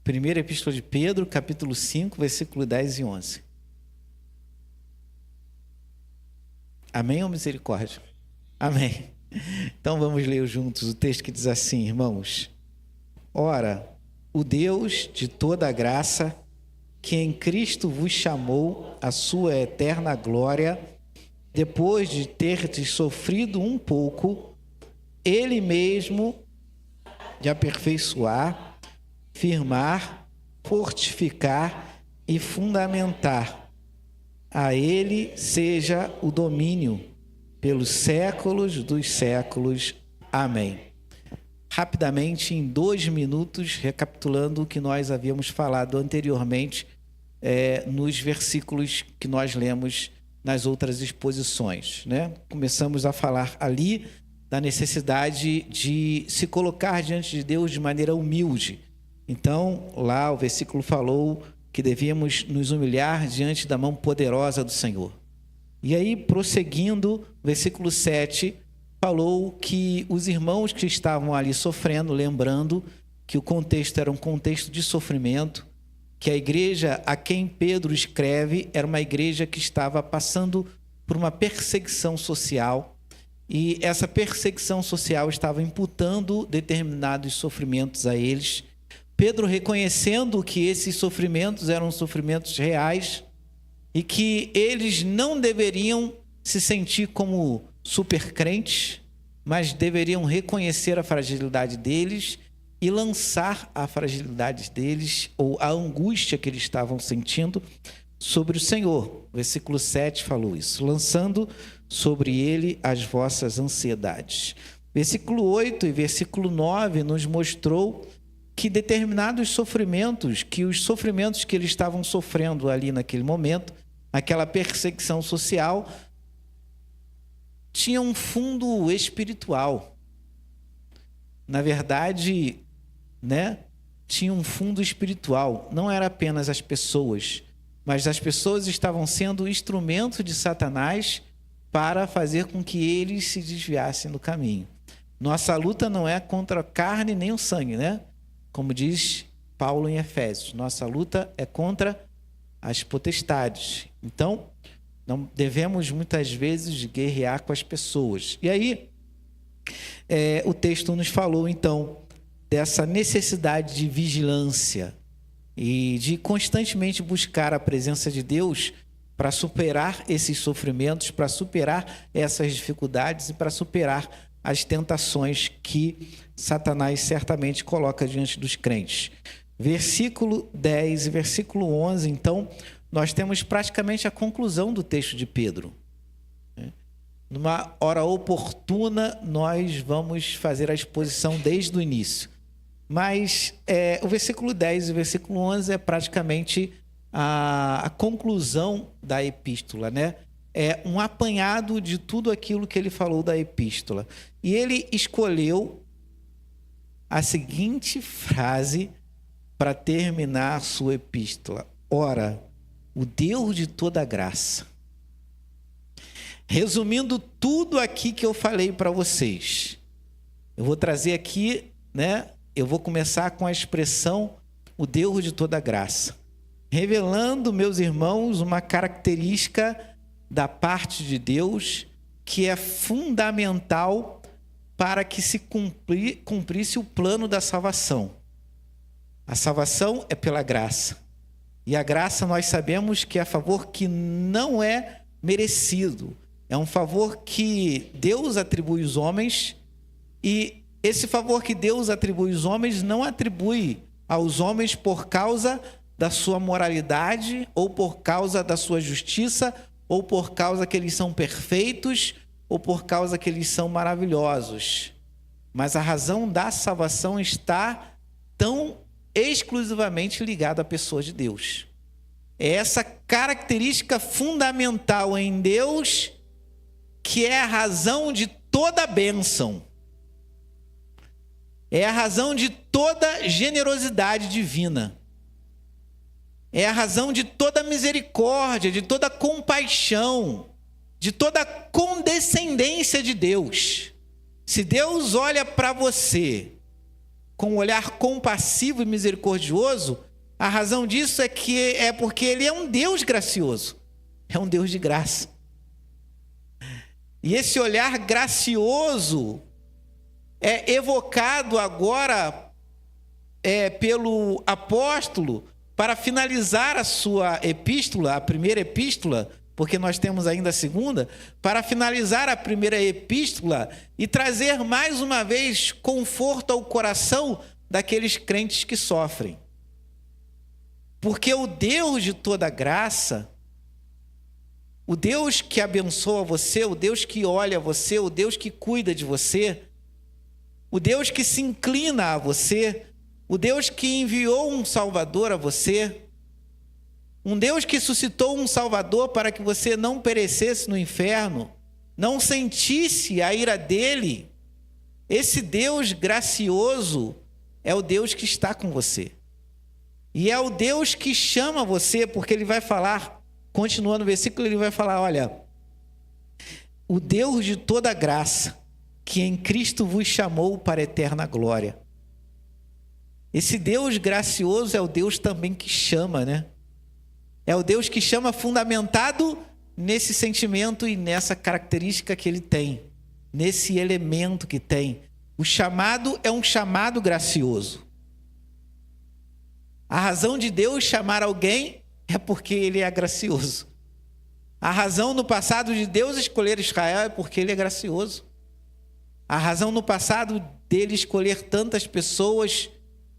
Primeira Epístola de Pedro, capítulo 5, versículo 10 e 11. Amém ou misericórdia? Amém. Então vamos ler juntos o texto que diz assim, irmãos. Ora, o Deus de toda a graça, que em Cristo vos chamou à sua eterna glória, depois de terdes sofrido um pouco, Ele mesmo de aperfeiçoar, firmar, fortificar e fundamentar. A Ele seja o domínio pelos séculos dos séculos. Amém. Rapidamente, em 2 minutos, recapitulando o que nós havíamos falado anteriormente, nos versículos que nós lemos nas outras exposições, né? Começamos a falar ali da necessidade de se colocar diante de Deus de maneira humilde. Então, lá o versículo falou que devíamos nos humilhar diante da mão poderosa do Senhor. E aí, prosseguindo, versículo 7, falou que os irmãos que estavam ali sofrendo, lembrando que o contexto era um contexto de sofrimento, que a igreja a quem Pedro escreve era uma igreja que estava passando por uma perseguição social, e essa perseguição social estava imputando determinados sofrimentos a eles. Pedro reconhecendo que esses sofrimentos eram sofrimentos reais e que eles não deveriam se sentir como super crentes, mas deveriam reconhecer a fragilidade deles e lançar a fragilidade deles, ou a angústia que eles estavam sentindo, sobre o Senhor. Versículo 7 falou isso, lançando sobre ele as vossas ansiedades. Versículo 8 e versículo 9 nos mostrou que determinados sofrimentos, que os sofrimentos que eles estavam sofrendo ali naquele momento, aquela perseguição social, tinha um fundo espiritual. Na verdade, tinha um fundo espiritual. Não era apenas as pessoas, mas as pessoas estavam sendo instrumentos de Satanás para fazer com que eles se desviassem do caminho. Nossa luta não é contra a carne nem o sangue, Como diz Paulo em Efésios, nossa luta é contra as potestades. Então, não devemos muitas vezes guerrear com as pessoas. E aí, o texto nos falou, então, dessa necessidade de vigilância e de constantemente buscar a presença de Deus para superar esses sofrimentos, para superar essas dificuldades e para superar as tentações que Satanás certamente coloca diante dos crentes. Versículo 10 e versículo 11, então, nós temos praticamente a conclusão do texto de Pedro. Numa hora oportuna, nós vamos fazer a exposição desde o início. Mas o versículo 10 e o versículo 11 é praticamente a conclusão da epístola, É um apanhado de tudo aquilo que ele falou da epístola. E ele escolheu a seguinte frase para terminar a sua epístola. Ora, o Deus de toda graça. Resumindo tudo aqui que eu falei para vocês, eu vou trazer aqui, Eu vou começar com a expressão o Deus de toda graça, revelando, meus irmãos, uma característica da parte de Deus que é fundamental para que se cumprisse o plano da salvação. A salvação é pela graça. E a graça nós sabemos que é favor que não é merecido. É um favor que Deus atribui aos homens, e esse favor que Deus atribui aos homens não atribui aos homens por causa da sua moralidade, ou por causa da sua justiça, ou por causa que eles são perfeitos, ou por causa que eles são maravilhosos. Mas a razão da salvação está tão exclusivamente ligada à pessoa de Deus. É essa característica fundamental em Deus que é a razão de toda a bênção. É a razão de toda generosidade divina. É a razão de toda misericórdia, de toda compaixão, de toda condescendência de Deus. Se Deus olha para você com um olhar compassivo e misericordioso, a razão disso é porque ele é um Deus gracioso, é um Deus de graça. E esse olhar gracioso é evocado agora pelo apóstolo para finalizar a sua epístola, a primeira epístola, porque nós temos ainda a segunda, para finalizar a primeira epístola e trazer mais uma vez conforto ao coração daqueles crentes que sofrem. Porque o Deus de toda graça, o Deus que abençoa você, o Deus que olha você, o Deus que cuida de você, o Deus que se inclina a você, o Deus que enviou um Salvador a você, um Deus que suscitou um Salvador para que você não perecesse no inferno, não sentisse a ira dele. Esse Deus gracioso é o Deus que está com você. E é o Deus que chama você, porque ele vai falar, continuando o versículo, ele vai falar, olha, o Deus de toda graça, que em Cristo vos chamou para a eterna glória. Esse Deus gracioso é o Deus também que chama, né? É o Deus que chama fundamentado nesse sentimento e nessa característica que ele tem, nesse elemento que tem. O chamado é um chamado gracioso. A razão de Deus chamar alguém é porque ele é gracioso. A razão no passado de Deus escolher Israel é porque ele é gracioso. A razão no passado dele escolher tantas pessoas,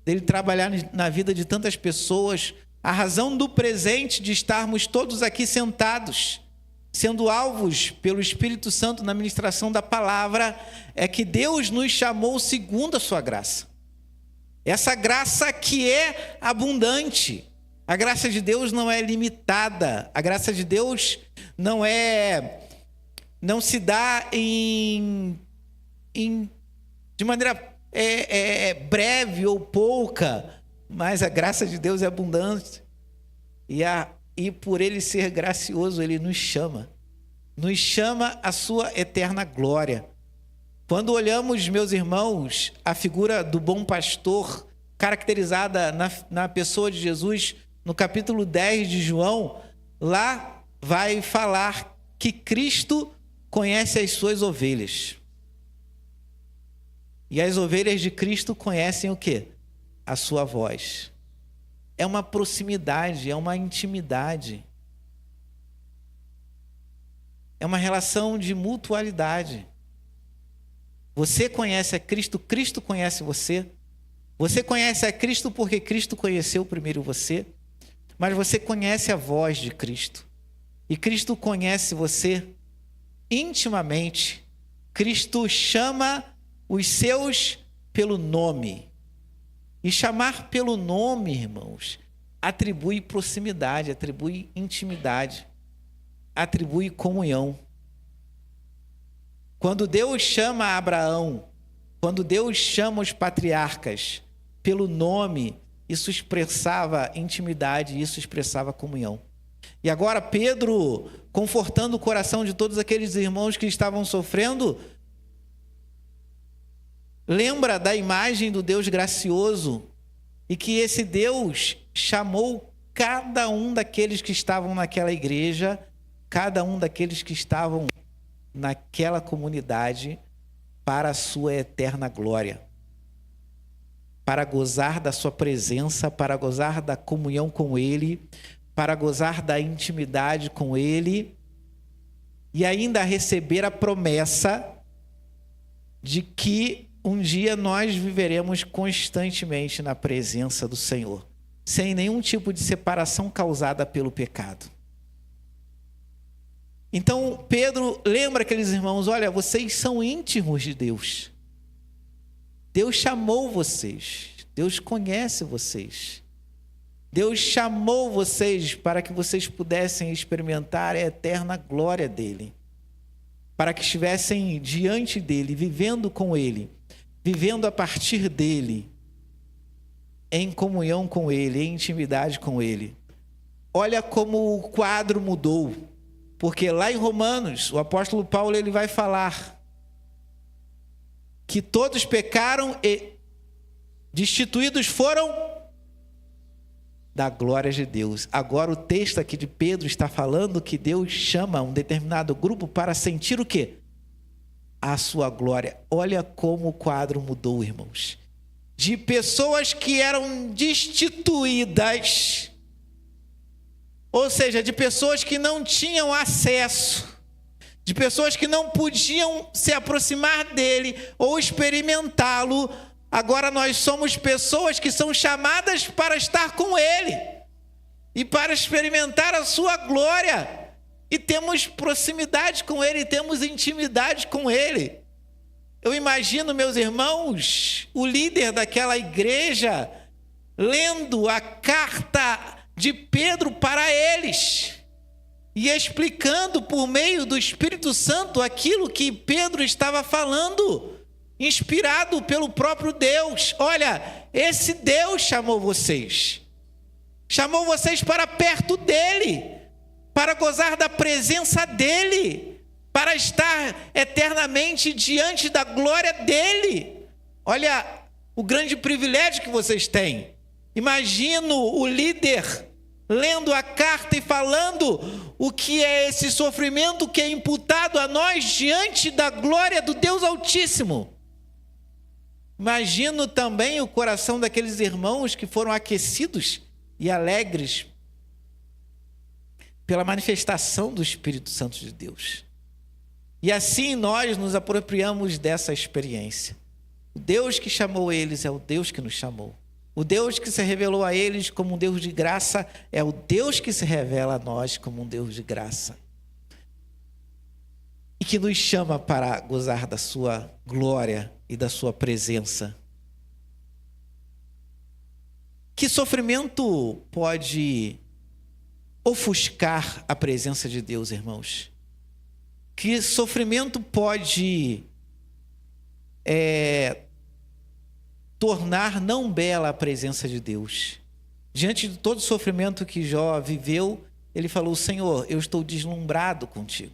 dele trabalhar na vida de tantas pessoas, a razão do presente de estarmos todos aqui sentados, sendo alvos pelo Espírito Santo na ministração da palavra, é que Deus nos chamou segundo a sua graça. Essa graça que é abundante. A graça de Deus não é limitada. A graça de Deus não se dá de maneira breve ou pouca, mas a graça de Deus é abundante. E por ele ser gracioso, ele nos chama à sua eterna glória. Quando olhamos, meus irmãos, a figura do bom pastor, caracterizada na pessoa de Jesus, no capítulo 10 de João, lá vai falar que Cristo conhece as suas ovelhas. E as ovelhas de Cristo conhecem o quê? A sua voz. É uma proximidade, é uma intimidade. É uma relação de mutualidade. Você conhece a Cristo, Cristo conhece você. Você conhece a Cristo porque Cristo conheceu primeiro você. Mas você conhece a voz de Cristo. E Cristo conhece você intimamente. Cristo chama os seus pelo nome. E chamar pelo nome, irmãos, atribui proximidade, atribui intimidade, atribui comunhão. Quando Deus chama Abraão, quando Deus chama os patriarcas pelo nome, isso expressava intimidade, isso expressava comunhão. E agora Pedro, confortando o coração de todos aqueles irmãos que estavam sofrendo, lembra da imagem do Deus gracioso e que esse Deus chamou cada um daqueles que estavam naquela igreja, cada um daqueles que estavam naquela comunidade para a sua eterna glória, para gozar da sua presença, para gozar da comunhão com Ele, para gozar da intimidade com Ele e ainda receber a promessa de que um dia nós viveremos constantemente na presença do Senhor, sem nenhum tipo de separação causada pelo pecado. Então, Pedro lembra aqueles irmãos, olha, vocês são íntimos de Deus. Deus chamou vocês, Deus conhece vocês. Deus chamou vocês para que vocês pudessem experimentar a eterna glória dele, para que estivessem diante dele, vivendo com ele, vivendo a partir dele, em comunhão com ele, em intimidade com ele. Olha como o quadro mudou, porque lá em Romanos, o apóstolo Paulo ele vai falar que todos pecaram e Destituídos foram da glória de Deus. Agora o texto aqui de Pedro está falando que Deus chama um determinado grupo para sentir o quê? A sua glória. Olha como o quadro mudou, irmãos. De pessoas que eram destituídas, ou seja, de pessoas que não tinham acesso, de pessoas que não podiam se aproximar dele ou experimentá-lo. Agora nós somos pessoas que são chamadas para estar com ele e para experimentar a sua glória. E temos proximidade com ele, temos intimidade com ele. Eu imagino, meus irmãos, o líder daquela igreja lendo a carta de Pedro para eles e explicando por meio do Espírito Santo aquilo que Pedro estava falando, inspirado pelo próprio Deus. Olha, esse Deus chamou vocês para perto dele, para gozar da presença dele, para estar eternamente diante da glória dele. Olha o grande privilégio que vocês têm. Imagino o líder lendo a carta e falando o que é esse sofrimento que é imputado a nós diante da glória do Deus Altíssimo. Imagino também o coração daqueles irmãos que foram aquecidos e alegres pela manifestação do Espírito Santo de Deus. E assim nós nos apropriamos dessa experiência. O Deus que chamou eles é o Deus que nos chamou. O Deus que se revelou a eles como um Deus de graça é o Deus que se revela a nós como um Deus de graça. E que nos chama para gozar da sua glória e da sua presença. Que sofrimento pode ofuscar a presença de Deus, irmãos? Que sofrimento pode tornar não bela a presença de Deus? Diante de todo o sofrimento que Jó viveu, ele falou: Senhor, eu estou deslumbrado contigo.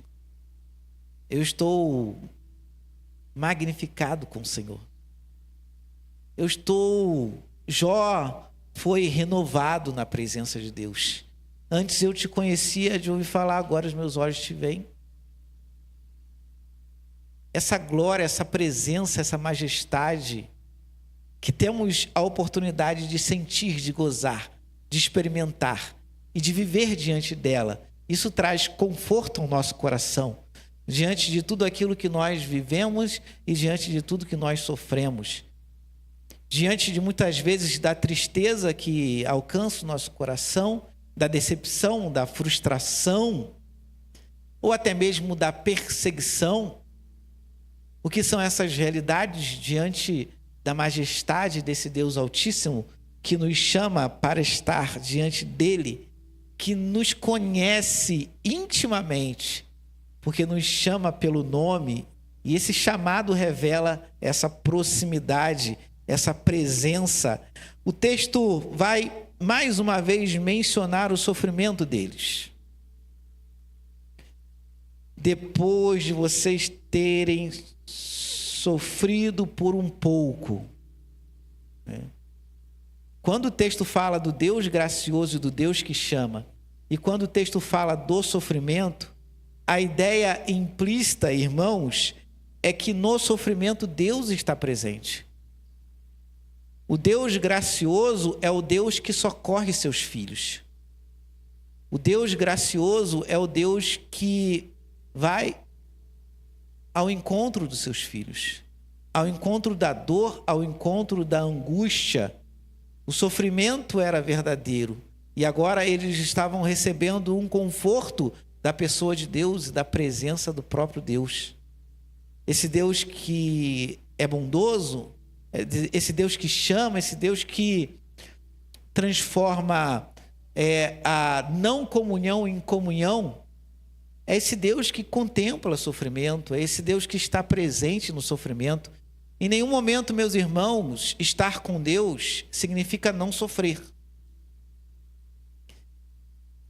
Eu estou magnificado com o Senhor. Jó foi renovado na presença de Deus. Antes eu te conhecia de ouvir falar, agora os meus olhos te veem. Essa glória, essa presença, essa majestade que temos a oportunidade de sentir, de gozar, de experimentar e de viver diante dela, isso traz conforto ao nosso coração, diante de tudo aquilo que nós vivemos e diante de tudo que nós sofremos. Diante de muitas vezes da tristeza que alcança o nosso coração, da decepção, da frustração, ou até mesmo da perseguição. O que são essas realidades diante da majestade desse Deus Altíssimo que nos chama para estar diante dele, que nos conhece intimamente, porque nos chama pelo nome, e esse chamado revela essa proximidade, essa presença. O texto vai mais uma vez mencionar o sofrimento deles. Depois de vocês terem sofrido por um pouco. Quando o texto fala do Deus gracioso e do Deus que chama, e quando o texto fala do sofrimento, a ideia implícita, irmãos, é que no sofrimento Deus está presente. O Deus gracioso é o Deus que socorre seus filhos. O Deus gracioso é o Deus que vai ao encontro dos seus filhos, ao encontro da dor, ao encontro da angústia. O sofrimento era verdadeiro e agora eles estavam recebendo um conforto da pessoa de Deus e da presença do próprio Deus. Esse Deus que é bondoso, esse Deus que chama, esse Deus que transforma a não comunhão em comunhão, é esse Deus que contempla o sofrimento, é esse Deus que está presente no sofrimento. Em nenhum momento, meus irmãos, estar com Deus significa não sofrer.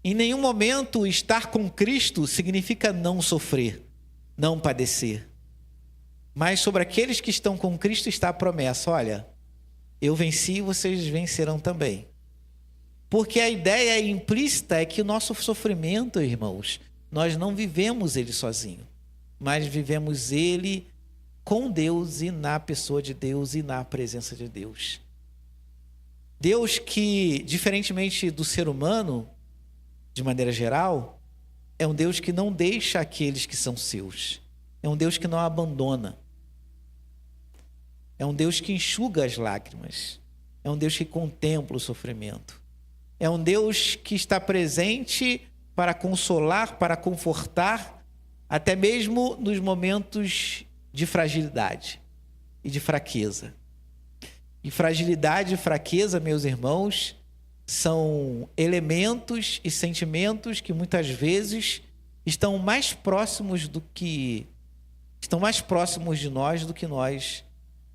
Em nenhum momento, estar com Cristo significa não sofrer, não padecer. Mas sobre aqueles que estão com Cristo está a promessa: olha, Eu venci e vocês vencerão também. Porque a ideia implícita é que o nosso sofrimento, irmãos, nós não vivemos ele sozinho, mas vivemos ele com Deus e na pessoa de Deus e na presença de Deus. Deus que, diferentemente do ser humano, de maneira geral, é um Deus que não deixa aqueles que são seus. É um Deus que não abandona. É um Deus que enxuga as lágrimas. É um Deus que contempla o sofrimento. É um Deus que está presente para consolar, para confortar, até mesmo nos momentos de fragilidade e de fraqueza. E fragilidade e fraqueza, meus irmãos, são elementos e sentimentos que muitas vezes estão mais próximos de nós do que nós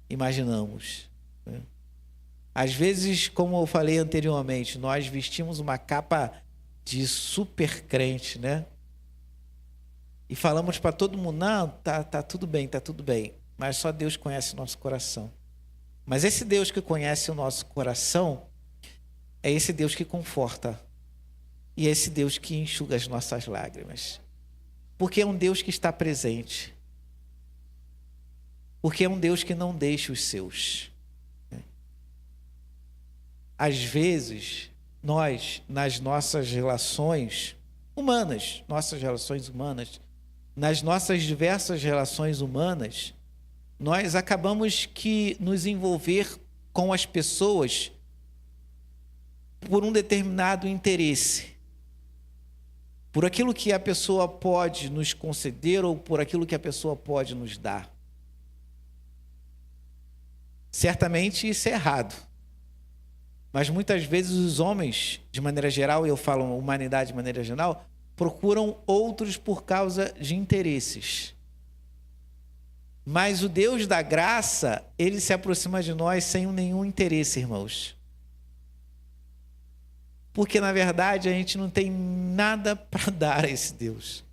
imaginamos. Às vezes, como eu falei anteriormente, nós vestimos uma capa de super crente, né? E falamos para todo mundo, não, tá tudo bem, mas só Deus conhece o nosso coração. Mas esse Deus que conhece o nosso coração é esse Deus que conforta e é esse Deus que enxuga as nossas lágrimas. Porque é um Deus que está presente. Porque é um Deus que não deixa os seus. Às vezes, nós, nas nossas relações humanas, nas nossas diversas relações humanas, nós acabamos que nos envolver com as pessoas por um determinado interesse, por aquilo que a pessoa pode nos conceder ou por aquilo que a pessoa pode nos dar. Certamente isso é errado, mas muitas vezes os homens, de maneira geral, e eu falo humanidade de maneira geral, procuram outros por causa de interesses. Mas o Deus da graça, ele se aproxima de nós sem nenhum interesse, irmãos. Porque, na verdade, a gente não tem nada para dar a esse Deus.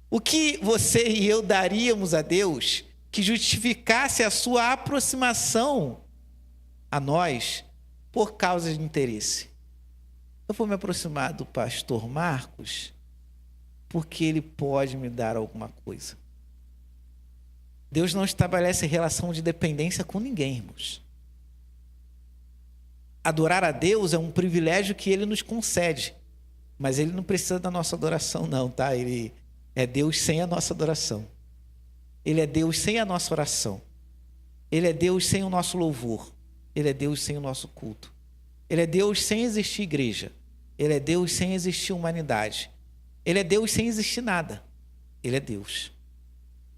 O que você e eu daríamos a Deus que justificasse a sua aproximação a nós por causa de interesse? Eu vou me aproximar do pastor Marcos porque ele pode me dar alguma coisa. Deus não estabelece relação de dependência com ninguém, irmãos. Adorar a Deus é um privilégio que Ele nos concede, mas Ele não precisa da nossa adoração não, tá? Ele é Deus sem a nossa adoração. Ele é Deus sem a nossa oração. Ele é Deus sem o nosso louvor. Ele é Deus sem o nosso culto. Ele é Deus sem existir igreja. Ele é Deus sem existir humanidade. Ele é Deus sem existir nada. Ele é Deus.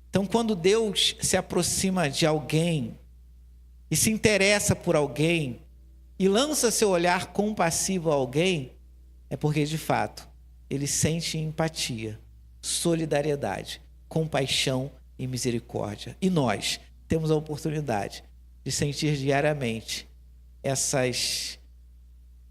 Então, quando Deus se aproxima de alguém e se interessa por alguém e lança seu olhar compassivo a alguém, é porque, de fato, ele sente empatia, solidariedade, compaixão e misericórdia. E nós temos a oportunidade de sentir diariamente essas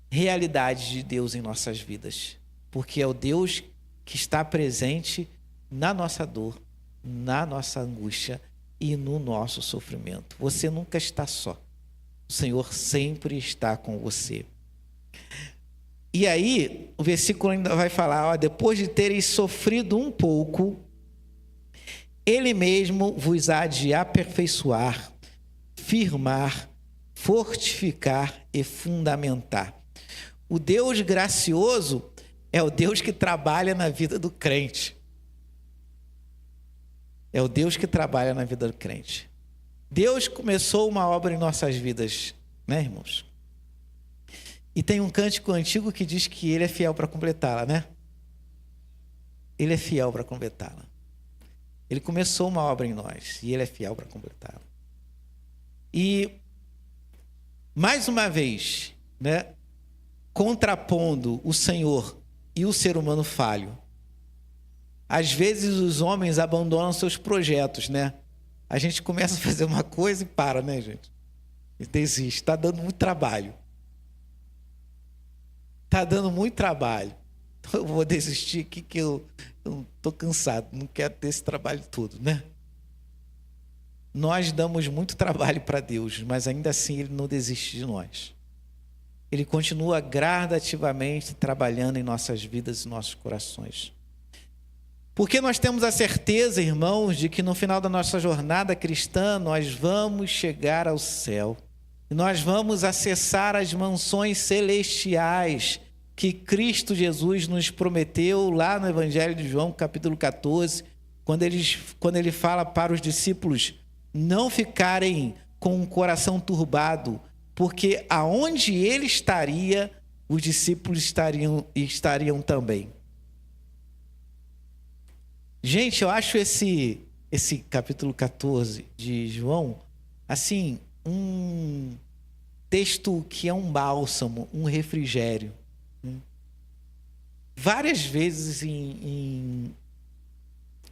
realidades de Deus em nossas vidas, porque é o Deus que está presente na nossa dor, na nossa angústia e no nosso sofrimento. Você nunca está só. O Senhor sempre está com você. E aí, o versículo ainda vai falar, depois de tereis sofrido um pouco, Ele mesmo vos há de aperfeiçoar, firmar, fortificar e fundamentar. O Deus gracioso é o Deus que trabalha na vida do crente. É o Deus que trabalha na vida do crente. Deus começou uma obra em nossas vidas, né, irmãos? E tem um cântico antigo que diz que Ele é fiel para completá-la, né? Ele é fiel para completá-la. Ele começou uma obra em nós e Ele é fiel para completá-la. E, mais uma vez, né, contrapondo o Senhor e o ser humano falho, às vezes os homens abandonam seus projetos, né? A gente começa a fazer uma coisa e para, né, gente? E desiste. Está dando muito trabalho. Está dando muito trabalho. Então eu vou desistir aqui que eu estou cansado. Não quero ter esse trabalho todo, né? Nós damos muito trabalho para Deus, mas ainda assim Ele não desiste de nós. Ele continua gradativamente trabalhando em nossas vidas e nossos corações. Porque nós temos a certeza, irmãos, de que no final da nossa jornada cristã nós vamos chegar ao céu. E nós vamos acessar as mansões celestiais que Cristo Jesus nos prometeu lá no Evangelho de João, capítulo 14, quando ele fala para os discípulos não ficarem com o coração turbado, porque aonde ele estaria, os discípulos estariam também. Gente, eu acho esse capítulo 14 de João, assim, um texto que é um bálsamo, um refrigério. Várias vezes em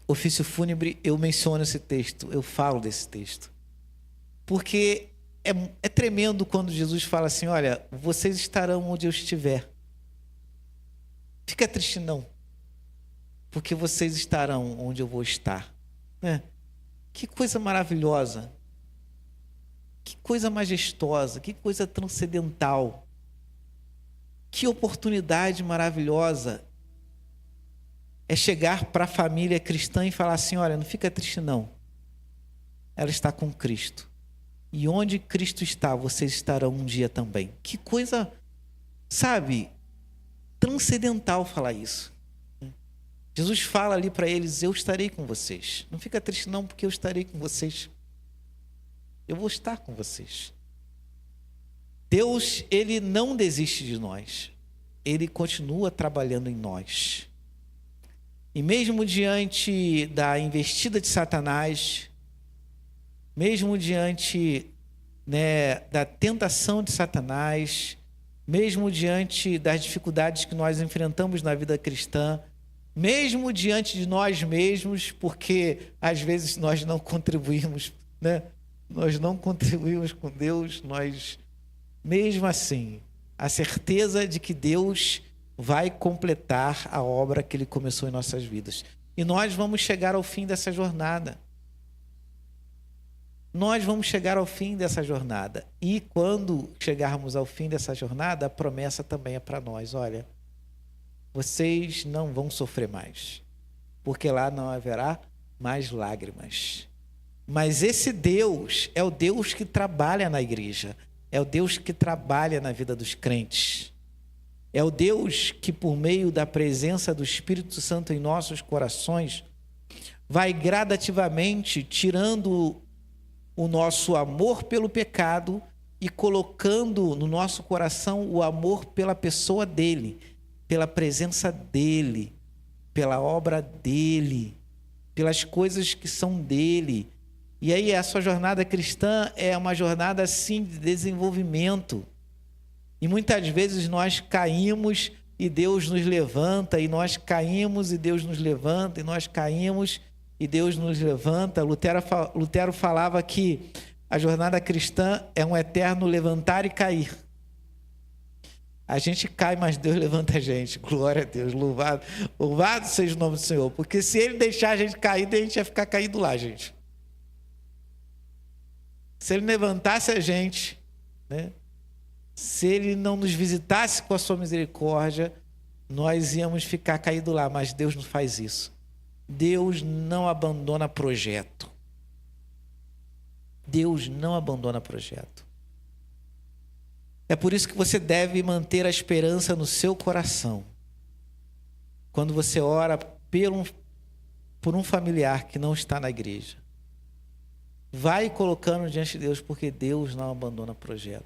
ofício fúnebre eu menciono esse texto, eu falo desse texto. Porque é tremendo quando Jesus fala assim, olha, vocês estarão onde eu estiver. Fica triste não, porque vocês estarão onde eu vou estar. Que coisa maravilhosa, que coisa majestosa, que coisa transcendental, que oportunidade maravilhosa é chegar para a família cristã e falar assim, olha, não fica triste não, ela está com Cristo. E onde Cristo está, vocês estarão um dia também. Que coisa, sabe, transcendental falar isso. Jesus fala ali para eles, eu estarei com vocês. Não fica triste não, porque eu estarei com vocês. Eu vou estar com vocês. Deus, Ele não desiste de nós. Ele continua trabalhando em nós. E mesmo diante da investida de Satanás, mesmo diante, da tentação de Satanás, mesmo diante das dificuldades que nós enfrentamos na vida cristã, mesmo diante de nós mesmos, porque às vezes nós não contribuímos, nós não contribuímos com Deus, mesmo assim, a certeza de que Deus vai completar a obra que Ele começou em nossas vidas. E nós vamos chegar ao fim dessa jornada. Nós vamos chegar ao fim dessa jornada. E quando chegarmos ao fim dessa jornada, a promessa também é para nós. Olha, vocês não vão sofrer mais, porque lá não haverá mais lágrimas. Mas esse Deus é o Deus que trabalha na igreja. É o Deus que trabalha na vida dos crentes. É o Deus que, por meio da presença do Espírito Santo em nossos corações, vai gradativamente tirando o nosso amor pelo pecado e colocando no nosso coração o amor pela pessoa dele, pela presença dele, pela obra dele, pelas coisas que são dele. E aí a sua jornada cristã é uma jornada assim de desenvolvimento. E muitas vezes nós caímos e Deus nos levanta, e nós caímos e Deus nos levanta, e nós caímos e Deus nos levanta. Lutero falava que a jornada cristã é um eterno levantar e cair. A gente cai, mas Deus levanta a gente. Glória a Deus, louvado seja o nome do Senhor. Porque se Ele deixar a gente cair, a gente ia ficar caído lá, gente. Se Ele levantasse a gente, se Ele não nos visitasse com a sua misericórdia, nós íamos ficar caído lá. Mas Deus não faz isso. Deus não abandona projeto. Deus não abandona projeto. É por isso que você deve manter a esperança no seu coração. Quando você ora por um familiar que não está na igreja, vai colocando diante de Deus, porque Deus não abandona projeto.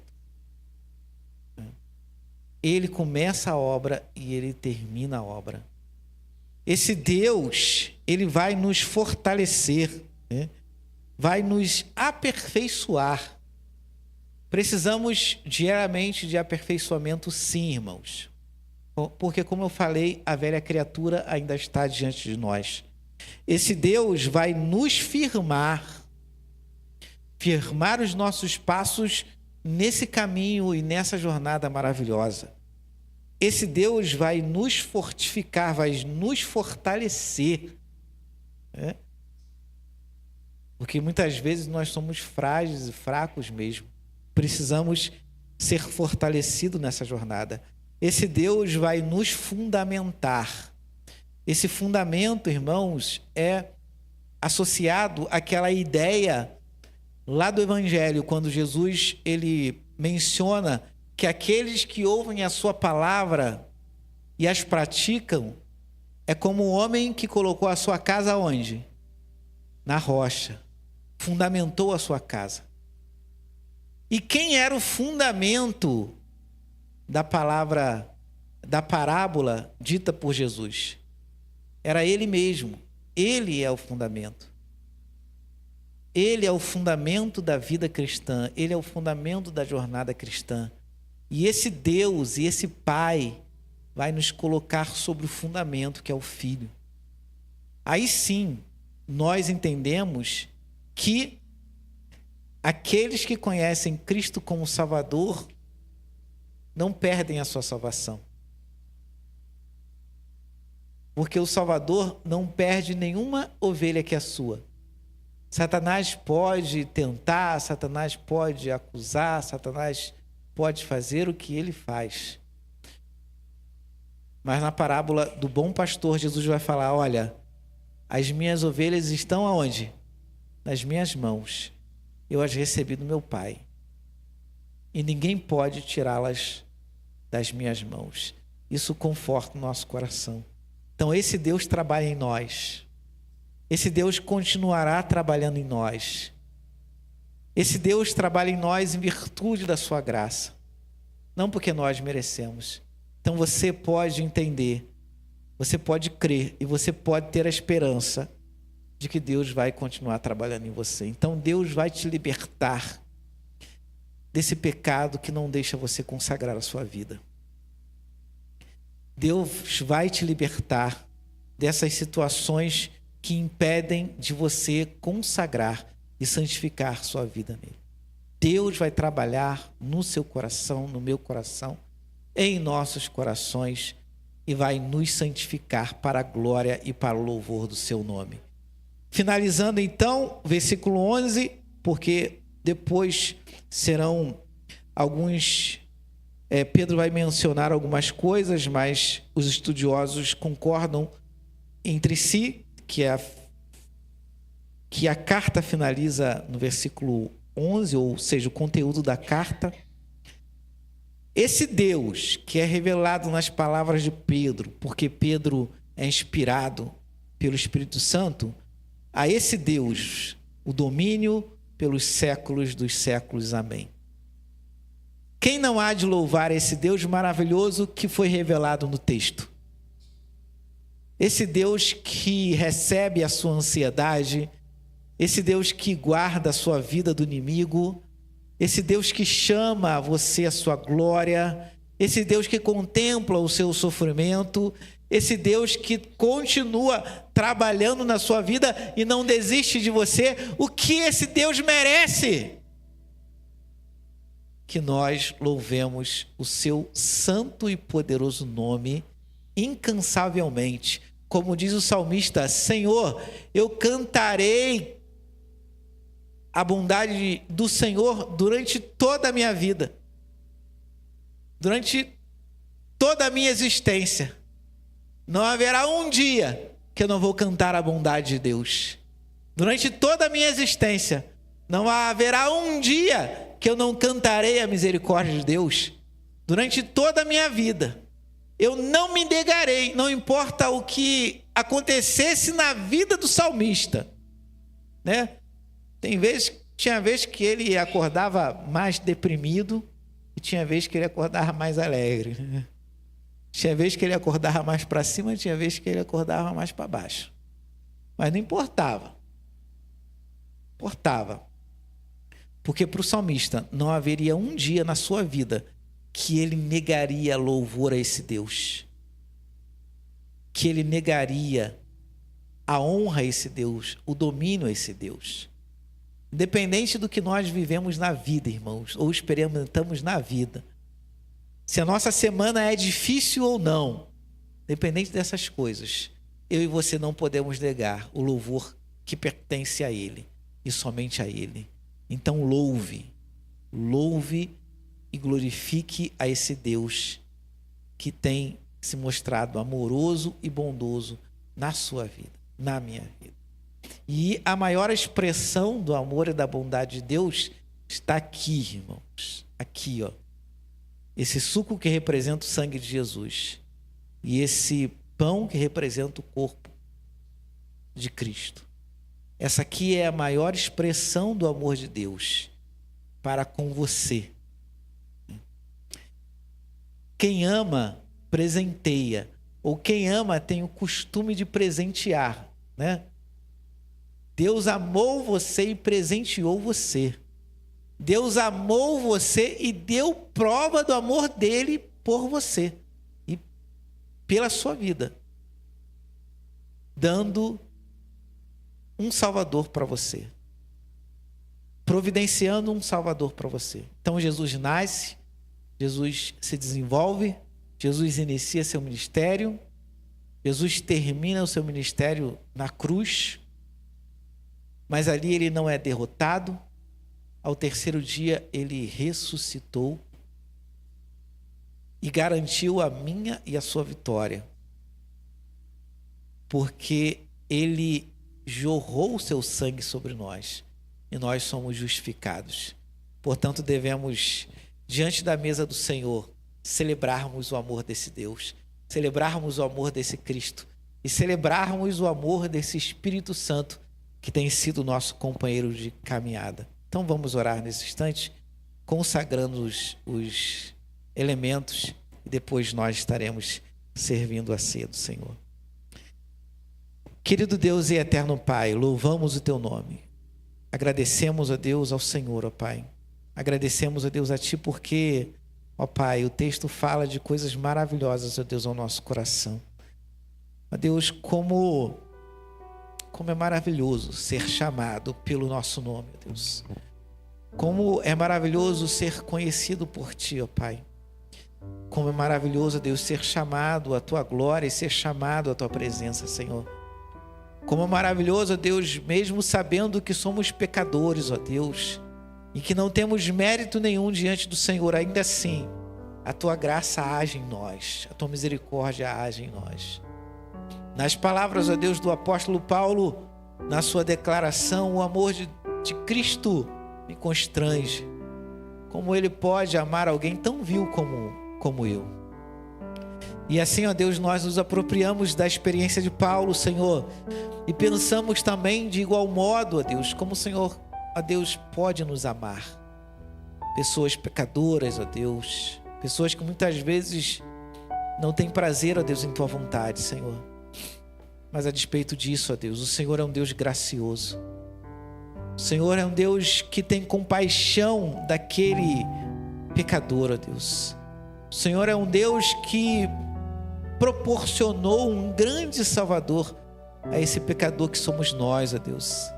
Ele começa a obra e Ele termina a obra. Esse Deus, Ele vai nos fortalecer, vai nos aperfeiçoar. Precisamos diariamente de aperfeiçoamento, sim, irmãos. Porque, como eu falei, a velha criatura ainda está diante de nós. Esse Deus vai nos firmar os nossos passos nesse caminho e nessa jornada maravilhosa. Esse Deus vai nos fortificar, vai nos fortalecer. Porque muitas vezes nós somos frágeis e fracos mesmo. Precisamos ser fortalecidos nessa jornada. Esse Deus vai nos fundamentar. Esse fundamento, irmãos, é associado àquela ideia lá do Evangelho, quando Jesus ele menciona que aqueles que ouvem a sua palavra e as praticam é como o homem que colocou a sua casa onde? Na rocha. Fundamentou a sua casa. E quem era o fundamento da palavra, da parábola dita por Jesus? Era ele mesmo. Ele é o fundamento. Ele é o fundamento da vida cristã. Ele é o fundamento da jornada cristã. E esse Deus e esse Pai vai nos colocar sobre o fundamento que é o Filho. Aí sim, nós entendemos que aqueles que conhecem Cristo como Salvador não perdem a sua salvação. Porque o Salvador não perde nenhuma ovelha que é sua. Satanás pode tentar, Satanás pode acusar, Satanás pode fazer o que ele faz. Mas na parábola do bom pastor, Jesus vai falar, olha, as minhas ovelhas estão aonde? Nas minhas mãos. Eu as recebi do meu Pai. E ninguém pode tirá-las das minhas mãos. Isso conforta o nosso coração. Então esse Deus trabalha em nós. Esse Deus continuará trabalhando em nós. Esse Deus trabalha em nós em virtude da sua graça. Não porque nós merecemos. Então você pode entender, você pode crer e você pode ter a esperança de que Deus vai continuar trabalhando em você. Então Deus vai te libertar desse pecado que não deixa você consagrar a sua vida. Deus vai te libertar dessas situações que impedem de você consagrar e santificar sua vida nele. Deus vai trabalhar no seu coração, no meu coração, em nossos corações e vai nos santificar para a glória e para o louvor do seu nome. Finalizando então, versículo 11, porque depois serão alguns... Pedro vai mencionar algumas coisas, mas os estudiosos concordam entre si que a carta finaliza no versículo 11, ou seja, o conteúdo da carta. Esse Deus que é revelado nas palavras de Pedro, porque Pedro é inspirado pelo Espírito Santo, a esse Deus o domínio pelos séculos dos séculos. Amém. Quem não há de louvar esse Deus maravilhoso que foi revelado no texto? Esse Deus que recebe a sua ansiedade, esse Deus que guarda a sua vida do inimigo, esse Deus que chama você à sua glória, esse Deus que contempla o seu sofrimento, esse Deus que continua trabalhando na sua vida e não desiste de você. O que esse Deus merece? Que nós louvemos o seu santo e poderoso nome incansavelmente. Como diz o salmista, Senhor, eu cantarei a bondade do Senhor durante toda a minha vida, durante toda a minha existência. Não haverá um dia que eu não vou cantar a bondade de Deus. Durante toda a minha existência, não haverá um dia que eu não cantarei a misericórdia de Deus. Durante toda a minha vida, eu não me negarei, não importa o que acontecesse na vida do salmista, né? Tinha vez que ele acordava mais deprimido e tinha vez que ele acordava mais alegre. Né? Tinha vez que ele acordava mais para cima, tinha vez que ele acordava mais para baixo. Mas não importava. Importava. Porque para o salmista não haveria um dia na sua vida que ele negaria louvor a esse Deus. Que ele negaria a honra a esse Deus, o domínio a esse Deus. Independente do que nós vivemos na vida, irmãos, ou experimentamos na vida. Se a nossa semana é difícil ou não, independente dessas coisas, eu e você não podemos negar o louvor que pertence a Ele. e somente a Ele. Então louve e glorifique a esse Deus que tem se mostrado amoroso e bondoso na sua vida, na minha vida. E a maior expressão do amor e da bondade de Deus está aqui, irmãos. Aqui, ó. Esse suco que representa o sangue de Jesus. E esse pão que representa o corpo de Cristo. Essa aqui é a maior expressão do amor de Deus para com você. Quem ama, presenteia. Ou quem ama tem o costume de presentear, né? Deus amou você e presenteou você. Deus amou você e deu prova do amor dele por você e pela sua vida, dando um Salvador para você, providenciando um Salvador para você. Então Jesus nasce, Jesus se desenvolve, Jesus inicia seu ministério, Jesus termina o seu ministério na cruz, mas ali ele não é derrotado. Ao terceiro dia ele ressuscitou e garantiu a minha e a sua vitória, porque ele jorrou o seu sangue sobre nós e nós somos justificados. Portanto, devemos, diante da mesa do Senhor, celebrarmos o amor desse Deus, celebrarmos o amor desse Cristo e celebrarmos o amor desse Espírito Santo que tem sido nosso companheiro de caminhada. Então vamos orar nesse instante, consagrando os elementos e depois nós estaremos servindo a ceia do Senhor. Querido Deus e eterno Pai, louvamos o Teu nome. Agradecemos a Deus, ao Senhor, ó Pai. Agradecemos a Deus a Ti porque, ó Pai, o texto fala de coisas maravilhosas, ó Deus, ao nosso coração. Ó Deus, como é maravilhoso ser chamado pelo nosso nome, ó Deus. Como é maravilhoso ser conhecido por Ti, ó Pai. Como é maravilhoso, Deus, ser chamado à Tua glória e ser chamado à Tua presença, Senhor. Como é maravilhoso, Deus, mesmo sabendo que somos pecadores, ó Deus, e que não temos mérito nenhum diante do Senhor, ainda assim, a Tua graça age em nós, a Tua misericórdia age em nós. Nas palavras, ó Deus, do apóstolo Paulo, na sua declaração, o amor de Cristo me constrange. Como Ele pode amar alguém tão vil como eu? E assim, ó Deus, nós nos apropriamos da experiência de Paulo, Senhor, e pensamos também de igual modo, ó Deus, como o Senhor, ó Deus, pode nos amar. Pessoas pecadoras, ó Deus, pessoas que muitas vezes não têm prazer, ó Deus, em Tua vontade, Senhor. Mas a despeito disso, ó Deus, o Senhor é um Deus gracioso. O Senhor é um Deus que tem compaixão daquele pecador, ó Deus. O Senhor é um Deus que proporcionou um grande Salvador a esse pecador que somos nós, ó Deus.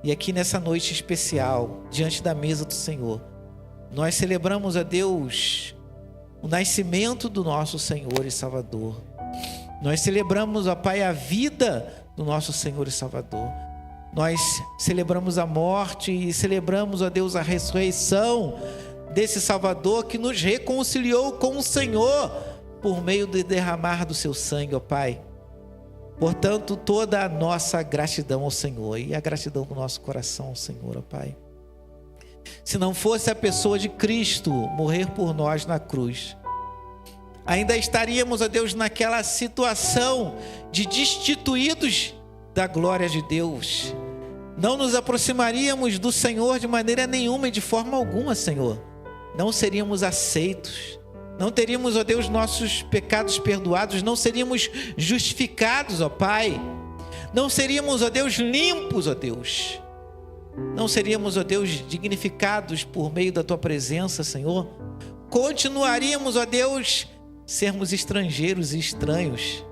E aqui nessa noite especial, diante da mesa do Senhor, nós celebramos, ó Deus, o nascimento do nosso Senhor e Salvador. Nós celebramos, ó Pai, a vida do nosso Senhor e Salvador. Nós celebramos a morte e celebramos, ó Deus, a ressurreição desse Salvador que nos reconciliou com o Senhor por meio do derramar do seu sangue, ó Pai. Portanto, toda a nossa gratidão ao Senhor e a gratidão do nosso coração ao Senhor, ó Pai. Se não fosse a pessoa de Cristo morrer por nós na cruz, ainda estaríamos, ó Deus, naquela situação de destituídos da glória de Deus. Não nos aproximaríamos do Senhor de maneira nenhuma e de forma alguma, Senhor. Não seríamos aceitos. Não teríamos, ó Deus, nossos pecados perdoados. Não seríamos justificados, ó Pai. Não seríamos, ó Deus, limpos, ó Deus. Não seríamos, ó Deus, dignificados por meio da Tua presença, Senhor. Continuaríamos, ó Deus, sermos estrangeiros e estranhos.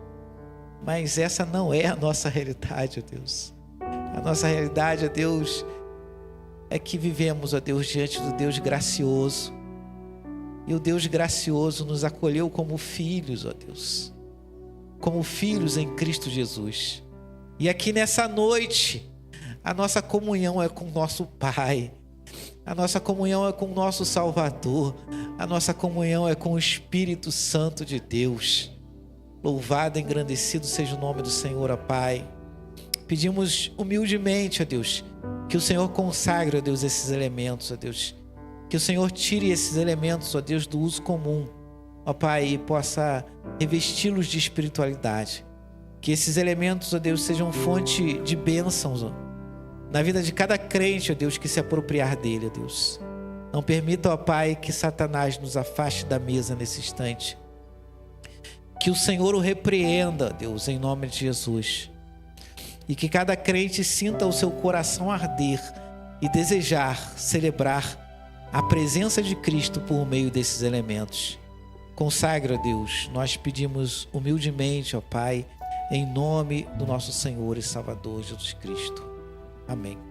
Mas essa não é a nossa realidade, ó Deus. A nossa realidade, ó Deus, é que vivemos, ó Deus, diante do Deus gracioso. E o Deus gracioso nos acolheu como filhos, ó Deus. Como filhos em Cristo Jesus. E aqui nessa noite, A nossa comunhão é com o nosso Pai. A nossa comunhão é com o nosso Salvador. A nossa comunhão é com o Espírito Santo de Deus. Louvado e engrandecido seja o nome do Senhor, ó Pai. Pedimos humildemente, ó Deus, que o Senhor consagre, ó Deus, esses elementos, ó Deus. Que o Senhor tire esses elementos, ó Deus, do uso comum, ó Pai, e possa revesti-los de espiritualidade. Que esses elementos, ó Deus, sejam fonte de bênçãos, ó, na vida de cada crente, ó Deus, que se apropriar dele, ó Deus. Não permita, ó Pai, que Satanás nos afaste da mesa nesse instante. Que o Senhor o repreenda, ó Deus, em nome de Jesus. E que cada crente sinta o seu coração arder e desejar celebrar a presença de Cristo por meio desses elementos. Consagra, Deus, nós pedimos humildemente, ó Pai, em nome do nosso Senhor e Salvador Jesus Cristo. Amém.